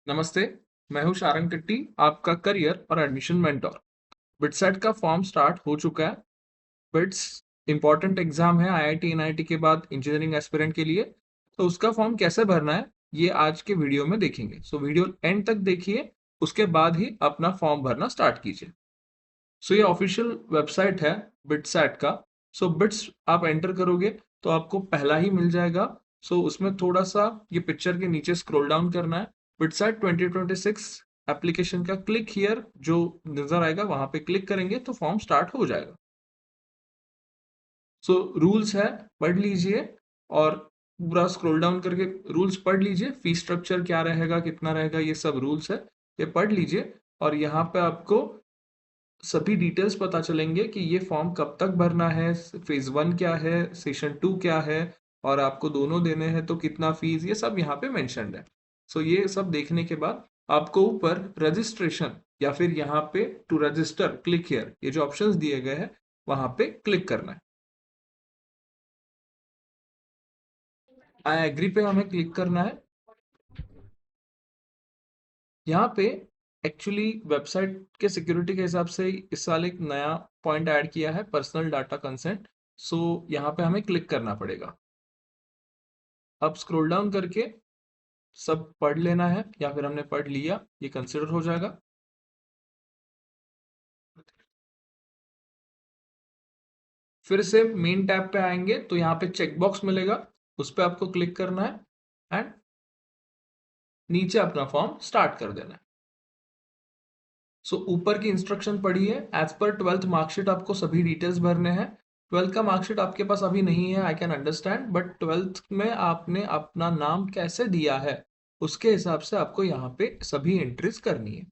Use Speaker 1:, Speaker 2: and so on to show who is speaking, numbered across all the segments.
Speaker 1: नमस्ते। मैं हूं शारंग टिट्टी, आपका करियर और एडमिशन मेंटोर। बिटसेट का फॉर्म स्टार्ट हो चुका है। बिट्स इंपॉर्टेंट एग्जाम है आईआईटी एनआईटी के बाद इंजीनियरिंग एस्पिरेंट के लिए। तो उसका फॉर्म कैसे भरना है ये आज के वीडियो में देखेंगे। सो वीडियो एंड तक देखिए, उसके बाद ही अपना फॉर्म भरना स्टार्ट कीजिए। सो ये ऑफिशियल वेबसाइट है बिटसेट का। सो बिट्स आप एंटर करोगे तो आपको पहला ही मिल जाएगा। सो उसमें थोड़ा सा ये पिक्चर के नीचे स्क्रॉल डाउन करना है। बिटसेट 2026 एप्लीकेशन का क्लिक हियर जो नजर आएगा वहां पे क्लिक करेंगे तो फॉर्म स्टार्ट हो जाएगा। सो रूल्स है, पढ़ लीजिए और पूरा स्क्रॉल डाउन करके रूल्स पढ़ लीजिए। फी स्ट्रक्चर क्या रहेगा, कितना रहेगा, ये सब रूल्स है, ये पढ़ लीजिए। और यहाँ पे आपको सभी डिटेल्स पता चलेंगे कि ये फॉर्म कब तक भरना है, फेज 1 क्या है, सेशन 2 क्या है, और आपको दोनों देने हैं तो कितना फीस, ये सब यहाँ पे मेंशन्ड है। सो ये सब देखने के बाद आपको ऊपर रजिस्ट्रेशन या फिर यहाँ पे टू रजिस्टर क्लिक हियर ये जो ऑप्शंस दिए गए हैं वहां पे क्लिक करना है। आई एग्री पे हमें क्लिक करना है। यहाँ पे एक्चुअली वेबसाइट के सिक्योरिटी के हिसाब से इस साल एक नया पॉइंट ऐड किया है, पर्सनल डाटा कंसेंट। सो यहाँ पे हमें क्लिक करना पड़ेगा। अब स्क्रॉल डाउन करके सब पढ़ लेना है या फिर हमने पढ़ लिया ये कंसिडर हो जाएगा। फिर से मेन टैब पे आएंगे तो यहाँ पे चेक बॉक्स मिलेगा, उस पर आपको क्लिक करना है एंड नीचे अपना फॉर्म स्टार्ट कर देना है। सो ऊपर की इंस्ट्रक्शन पढ़िए। एज पर 12th मार्कशीट आपको सभी डिटेल्स भरने हैं। 12th का मार्कशीट आपके पास अभी नहीं है, I can understand, but 12th में आपने अपना नाम कैसे दिया है उसके हिसाब से आपको यहाँ पे सभी एंट्रीज करनी है।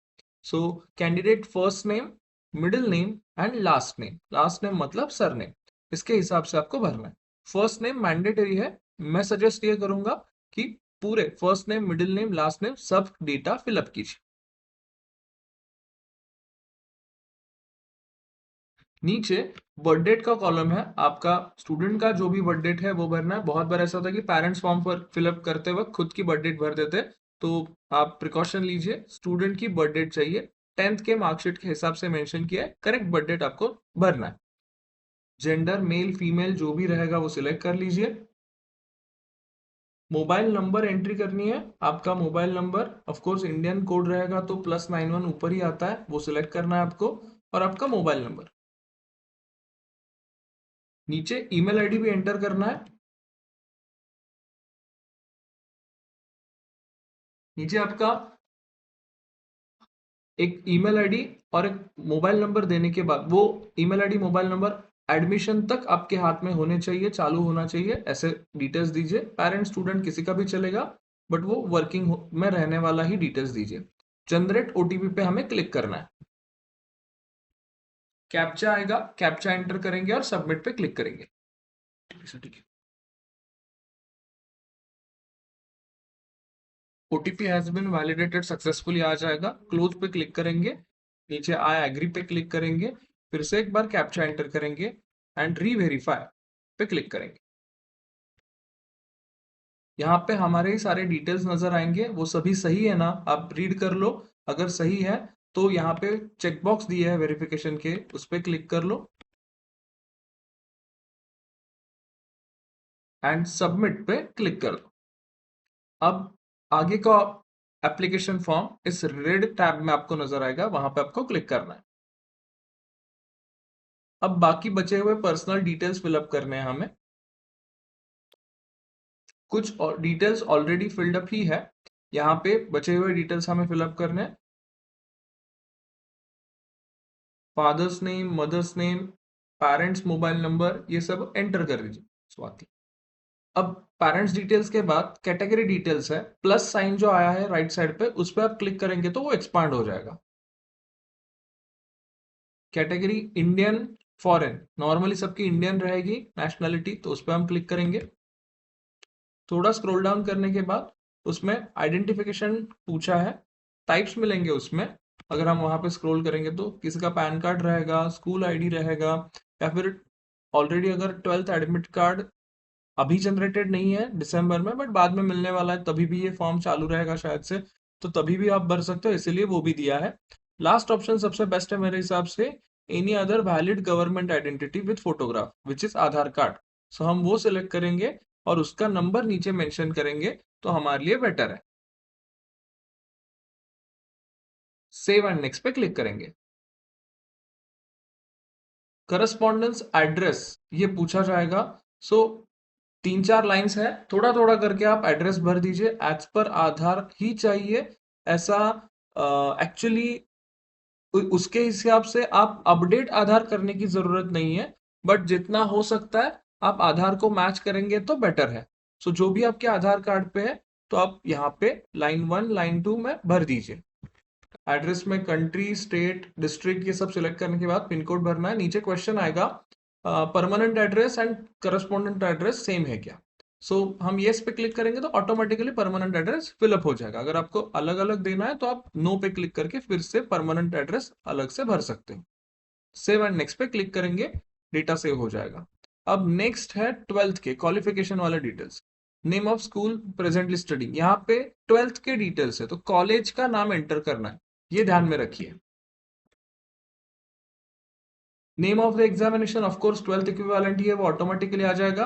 Speaker 1: So candidate first name, middle name and last name. Last name मतलब सरनेम, इसके हिसाब से आपको भरना है। फर्स्ट नेम मैंडेटरी है। मैं सजेस्ट ये करूंगा कि पूरे first name, middle name, last name सब डेटा फिलअप कीजिए। नीचे बर्थ डेट का कॉलम है, आपका स्टूडेंट का जो भी बर्थ डेट है वो भरना है। बहुत बार ऐसा होता है कि पेरेंट्स फॉर्म पर फिलअप करते वक्त खुद की बर्थ डेट भर देते हैं, तो आप प्रिकॉशन लीजिए, स्टूडेंट की बर्थ डेट चाहिए। 10th के मार्कशीट के हिसाब से मेंशन किया है, करेक्ट बर्थ डेट आपको भरना है। जेंडर मेल फीमेल जो भी रहेगा वो सिलेक्ट कर लीजिए। मोबाइल नंबर एंट्री करनी है। आपका mobile number of course Indian code रहेगा तो +91 ऊपर ही आता है, वो सिलेक्ट करना है आपको। और आपका मोबाइल नंबर, नीचे ईमेल आईडी भी एंटर करना है। नीचे आपका एक ईमेल आईडी और एक मोबाइल नंबर देने के बाद वो email ID mobile number admission तक आपके हाथ में होने चाहिए, चालू होना चाहिए, ऐसे डिटेल्स दीजिए। पेरेंट स्टूडेंट किसी का भी चलेगा, बट वो वर्किंग में रहने वाला ही डिटेल्स दीजिए। जनरेट ओटीपी पे हमें क्लिक करना है। कैप्चा आएगा, कैप्चा एंटर करेंगे और सबमिट पे क्लिक करेंगे। ठीक है। OTP has been validated successfully आ जाएगा, क्लोज पे क्लिक करेंगे। नीचे आई एग्री पे क्लिक करेंगे, फिर से एक बार कैप्चा एंटर करेंगे एंड री वेरीफाई पे क्लिक करेंगे। यहाँ पे हमारे ही सारे डिटेल्स नजर आएंगे, वो सभी सही है ना, आप रीड कर लो। अगर सही है तो यहाँ पे चेक बॉक्स दिए है वेरिफिकेशन के, उस पर क्लिक कर लो एंड सबमिट पे क्लिक कर दो। अब आगे का एप्लीकेशन फॉर्म इस रेड टैब में आपको नजर आएगा, वहां पे आपको क्लिक करना है। अब बाकी बचे हुए पर्सनल डिटेल्स फिलअप करने हैं हमें। कुछ डिटेल्स ऑलरेडी फिल्ड अप ही है, यहाँ पे बचे हुए डिटेल्स हमें फिलअप करने हैं। Father's name, mother's name, parents mobile number, ये सब एंटर कर दीजिए। स्वाति। अब पेरेंट्स डिटेल्स के बाद कैटेगरी डिटेल्स है, प्लस साइन जो आया है राइट साइड पे, उस पर आप क्लिक करेंगे तो वो एक्सपांड हो जाएगा। कैटेगरी इंडियन, फॉरेन, नॉर्मली सबकी इंडियन रहेगी नेशनैलिटी, तो उस पर हम क्लिक करेंगे। थोड़ा स्क्रॉल डाउन करने के बाद उसमें आइडेंटिफिकेशन पूछा है, टाइप्स मिलेंगे उसमें। अगर हम वहां पे स्क्रॉल करेंगे तो किसी का पैन कार्ड रहेगा, स्कूल आईडी रहेगा, या फिर ऑलरेडी अगर 12th एडमिट कार्ड अभी जनरेटेड नहीं है दिसंबर में, बट बाद में मिलने वाला है, तभी भी ये फॉर्म चालू रहेगा शायद से, तो तभी भी आप भर सकते हो, इसीलिए वो भी दिया है। लास्ट ऑप्शन सबसे बेस्ट है मेरे हिसाब से, any other valid government identity with photograph which is Aadhaar card. So हम वो सिलेक्ट करेंगे और उसका नंबर नीचे मेंशन करेंगे, तो हमारे लिए बेटर है। सेव एंड नेक्स्ट पे क्लिक करेंगे। करस्पॉन्डेंस एड्रेस ये पूछा जाएगा। सो 3-4 लाइंस है, थोड़ा थोड़ा करके आप एड्रेस भर दीजिए। एज पर आधार ही चाहिए ऐसा, एक्चुअली उसके हिसाब से आप अपडेट आधार करने की जरूरत नहीं है, बट जितना हो सकता है आप आधार को मैच करेंगे तो बेटर है। सो जो भी आपके आधार कार्ड पे है, तो आप यहाँ पे लाइन 1 लाइन 2 में भर दीजिए। एड्रेस में कंट्री, स्टेट, डिस्ट्रिक्ट ये सब सिलेक्ट करने के बाद पिन कोड भरना है। नीचे क्वेश्चन आएगा permanent address and correspondent address same है क्या। सो हम येस पे क्लिक करेंगे तो ऑटोमेटिकली परमानेंट एड्रेस फिलअप हो जाएगा। अगर आपको अलग अलग देना है तो आप नो पे क्लिक करके फिर से परमानेंट एड्रेस अलग से भर सकते हो। सेव एंड नेक्स्ट पे क्लिक करेंगे, डेटा सेव हो जाएगा। अब नेक्स्ट है 12th के क्वालिफिकेशन वाले details. Name of school presently studying, यहाँ पे 12th के डिटेल्स है तो कॉलेज का नाम एंटर करना है, ये ध्यान में रखिए। Name of the examination of course 12th equivalent ही है, वो ऑटोमेटिकली आ जाएगा।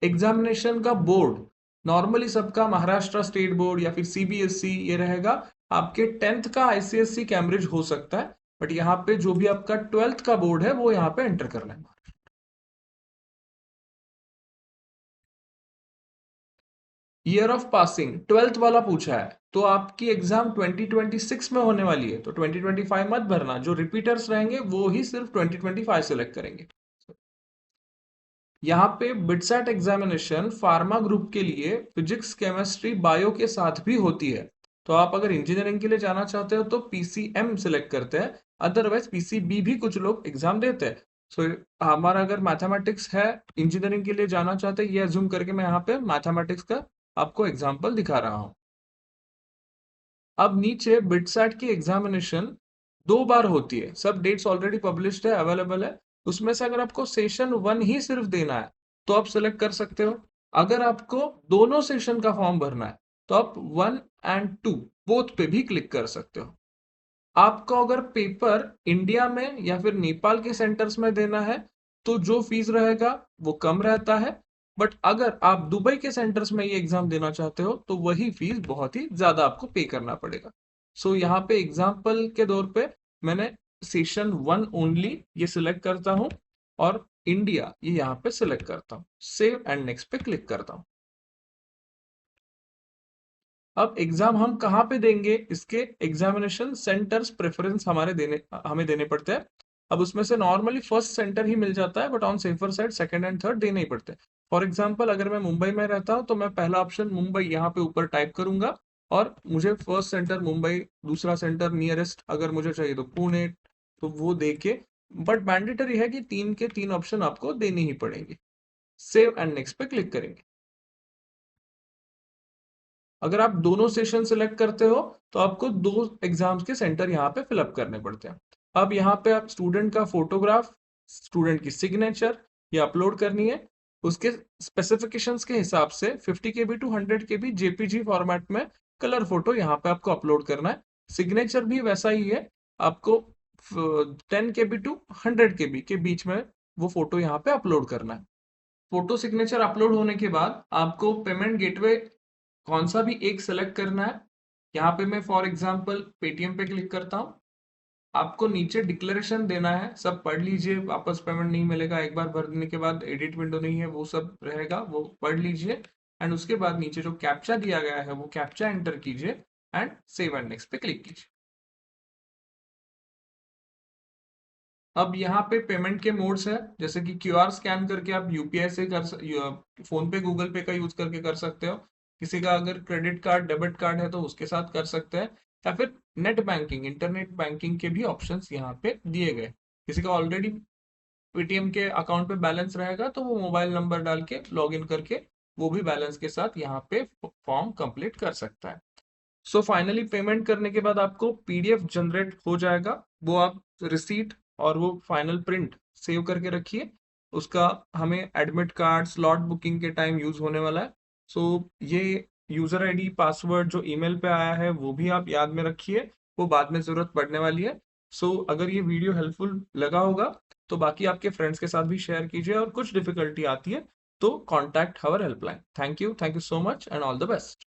Speaker 1: एग्जामिनेशन का बोर्ड नॉर्मली सबका महाराष्ट्र स्टेट बोर्ड या फिर सीबीएसई ये रहेगा। आपके 10th का आईसीएसई कैम्ब्रिज हो सकता है, बट यहाँ पे जो भी आपका 12th का बोर्ड है वो यहाँ पे एंटर करना है। ईयर ऑफ पासिंग 12th वाला पूछा है, तो आपकी एग्जाम 2026 में होने वाली है, तो 2025 मत भरना। जो रिपीटर्स रहेंगे वो ही सिर्फ 2025 सेलेक्ट करेंगे। यहाँ पे बिटसैट एग्जामिनेशन फार्मा ग्रुप के लिए फिजिक्स, केमिस्ट्री, बायो के साथ भी होती है। तो आप अगर इंजीनियरिंग के लिए जाना चाहते हो तो पीसीएम सिलेक्ट करते हैं, अदरवाइज पीसीबी भी कुछ लोग एग्जाम देते हैं। सो हमारा अगर मैथमेटिक्स है, इंजीनियरिंग के लिए जाना चाहते हैं, ये अज्यूम करके मैं यहाँ पे मैथमेटिक्स का आपको एग्जाम्पल दिखा रहा हूँ। अब नीचे बिटसैट की एग्जामिनेशन 2 बार होती है, सब डेट्स ऑलरेडी पब्लिश्ड है, अवेलेबल है। उसमें से अगर आपको सेशन 1 ही सिर्फ देना है तो आप सिलेक्ट कर सकते हो। अगर आपको दोनों सेशन का फॉर्म भरना है तो आप 1 एंड 2 बोथ पे भी क्लिक कर सकते हो। आपको अगर पेपर इंडिया में या फिर नेपाल के सेंटर्स में देना है तो जो फीस रहेगा वो कम रहता है, बट अगर आप दुबई के सेंटर्स में ये एग्जाम देना चाहते हो तो वही फीस बहुत ही ज्यादा आपको पे करना पड़ेगा। सो यहाँ पे एग्जाम्पल के तौर पे मैंने सेशन 1 ओनली ये सिलेक्ट करता हूँ और इंडिया ये यहाँ पे सिलेक्ट करता हूँ। सेव एंड नेक्स्ट पे क्लिक करता हूँ। अब एग्जाम हम कहाँ पे देंगे, इसके एग्जामिनेशन सेंटर्स प्रेफरेंस हमें देने पड़ते हैं। अब उसमें से नॉर्मली फर्स्ट सेंटर ही मिल जाता है, but on safer side second and third देने ही पड़ते हैं। फॉर एग्जांपल अगर मैं मुंबई में रहता हूँ तो मैं पहला ऑप्शन मुंबई यहाँ पे ऊपर टाइप करूंगा और मुझे फर्स्ट सेंटर मुंबई, दूसरा सेंटर नियरेस्ट अगर मुझे चाहिए तो पुणे, तो वो दे के, बट मैंडेटरी है कि 3 के 3 ऑप्शन आपको देने ही पड़ेंगे। सेव एंड नेक्स्ट पे क्लिक करेंगे। अगर आप दोनों सेशन सिलेक्ट करते हो तो आपको 2 एग्जाम्स के सेंटर यहाँ पे फिलअप करने पड़ते हैं। अब यहाँ पे आप स्टूडेंट का फोटोग्राफ, स्टूडेंट की सिग्नेचर ये अपलोड करनी है। उसके स्पेसिफिकेशंस के हिसाब से 50 केबी टू 100 केबी जेपीजी फॉर्मेट में कलर फोटो यहाँ पे आपको अपलोड करना है। सिग्नेचर भी वैसा ही है, आपको 10 केबी टू 100 केबी के बीच में वो फोटो यहाँ पे अपलोड करना है। फोटो सिग्नेचर अपलोड होने के बाद आपको पेमेंट गेटवे कौन सा भी एक सेलेक्ट करना है। यहाँ पे मैं फॉर एग्जांपल पेटीएम पे क्लिक करता हूँ। आपको नीचे डिक्लेरेशन देना है, सब पढ़ लीजिए, वापस पेमेंट नहीं मिलेगा, एक बार भर देने के बाद एडिट विंडो नहीं है वो सब रहेगा, वो पढ़ लीजिए। एंड उसके बाद नीचे जो कैप्चा दिया गया है वो कैप्चा एंटर कीजिए एंड सेव एंड नेक्स्ट पे क्लिक कीजिए। अब यहाँ पे पेमेंट के मोड्स है, जैसे कि क्यूआर स्कैन करके आप यूपीआई से फोन पे, गूगल पे का यूज करके कर सकते हो। किसी का अगर क्रेडिट कार्ड, डेबिट कार्ड है तो उसके साथ कर सकते हैं, या फिर नेट बैंकिंग, इंटरनेट बैंकिंग के भी ऑप्शंस यहाँ पे दिए गए। किसी का ऑलरेडी पेटीएम के अकाउंट पे बैलेंस रहेगा तो वो मोबाइल नंबर डाल के लॉग इन करके वो भी बैलेंस के साथ यहाँ पे फॉर्म कंप्लीट कर सकता है। सो फाइनली पेमेंट करने के बाद आपको पीडीएफ जनरेट हो जाएगा, वो आप रिसीट और वो फाइनल प्रिंट सेव करके रखिए। उसका हमें एडमिट कार्ड, स्लॉट बुकिंग के टाइम यूज होने वाला है। सो ये यूजर आईडी पासवर्ड जो ईमेल पे आया है वो भी आप याद में रखिए, वो बाद में जरूरत पड़ने वाली है। सो अगर ये वीडियो हेल्पफुल लगा होगा तो बाकी आपके फ्रेंड्स के साथ भी शेयर कीजिए, और कुछ डिफिकल्टी आती है तो contact our helpline. Thank you so much and all the best.